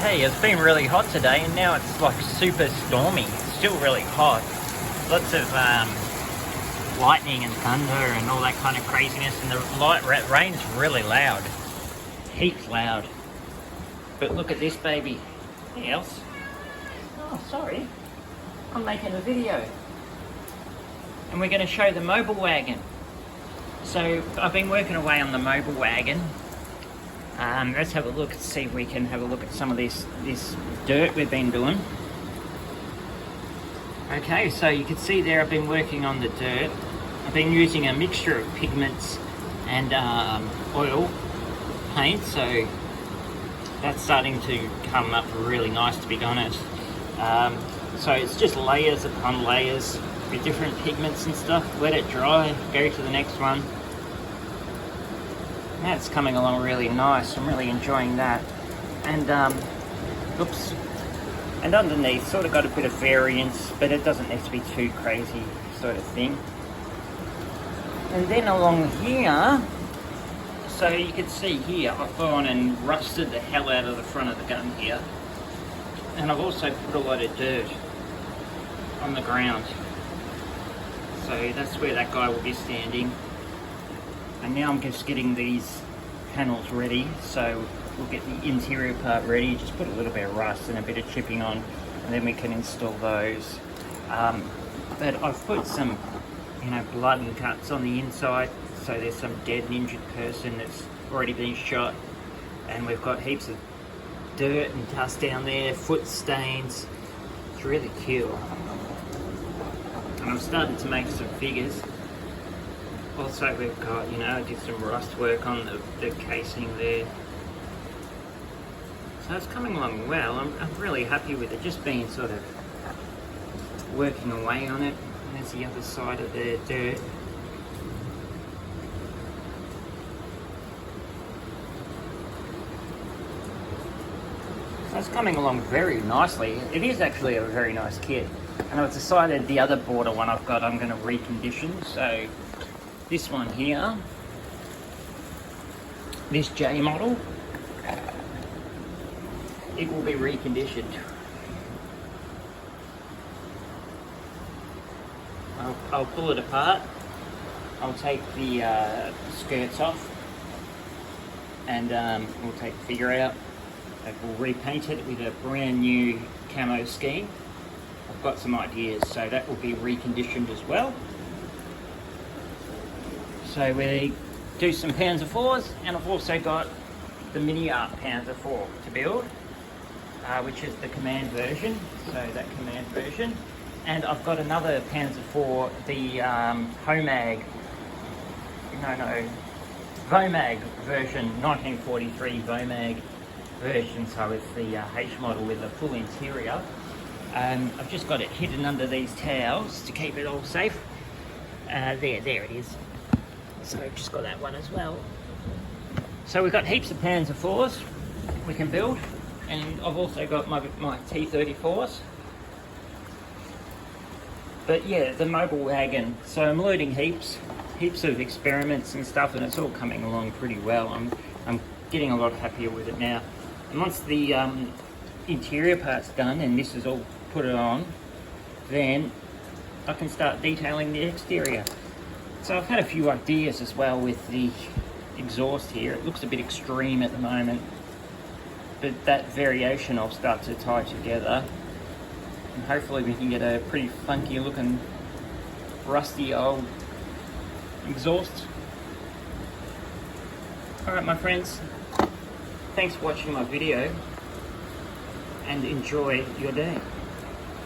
Okay, it's been really hot today and now it's like super stormy. It's still really hot. Lots of lightning and thunder and all that kind of craziness, and the rain's really loud. Heaps loud. But look at this baby. Anything else? Oh, sorry. I'm making a video. And we're going to show the Mobelwagon. So I've been working away on the Mobelwagon. Let's have a look and see if we can have a look at some of this dirt we've been doing. Okay, so you can see there I've been working on the dirt. I've been using a mixture of pigments and oil paint, so that's starting to come up really nice, to be honest. So it's just layers upon layers with different pigments and stuff. Let it dry, go to the next one. That's coming along really nice. I'm really enjoying that. And oops, and underneath sort of got a bit of variance, but it doesn't need to be too crazy sort of thing. And then along here, so you can see here I've gone and rusted the hell out of the front of the gun here, and I've also put a lot of dirt on the ground, so that's where that guy will be standing. And now I'm just getting these panels ready, so we'll get the interior part ready, just put a little bit of rust and a bit of chipping on, and then we can install those. But I've put some, blood and cuts on the inside, so there's some dead and injured person that's already been shot, and we've got heaps of dirt and dust down there, foot stains. It's really cool. And I've started to make some figures. Also we've got, I did some rust work on the casing there. So it's coming along well. I'm really happy with it, just being sort of working away on it. And there's the other side of the dirt. So it's coming along very nicely. It is actually a very nice kit. And I've decided the other border one I've got I'm going to recondition. So this one here, this J model, it will be reconditioned. I'll pull it apart, I'll take the skirts off, and we'll take the figure out, and we'll repaint it with a brand new camo scheme. I've got some ideas, so that will be reconditioned as well. So we do some Panzer 4s, and I've also got the Mini Art Panzer 4 to build, which is the command version, so that command version. And I've got another Panzer 4, the Vomag version, 1943 Vomag version, so it's the H model with a full interior. I've just got it hidden under these towels to keep it all safe. There it is. So I've just got that one as well. So we've got heaps of Panzer 4s we can build, and I've also got my T-34s. But yeah, the Mobelwagon. So I'm loading heaps of experiments and stuff, and it's all coming along pretty well. I'm getting a lot happier with it now. And once the interior part's done and this is all put on, then I can start detailing the exterior. So I've had a few ideas as well with the exhaust here. It looks a bit extreme at the moment, but that variation I'll start to tie together, and hopefully we can get a pretty funky looking rusty old exhaust. Alright my friends, thanks for watching my video and enjoy your day.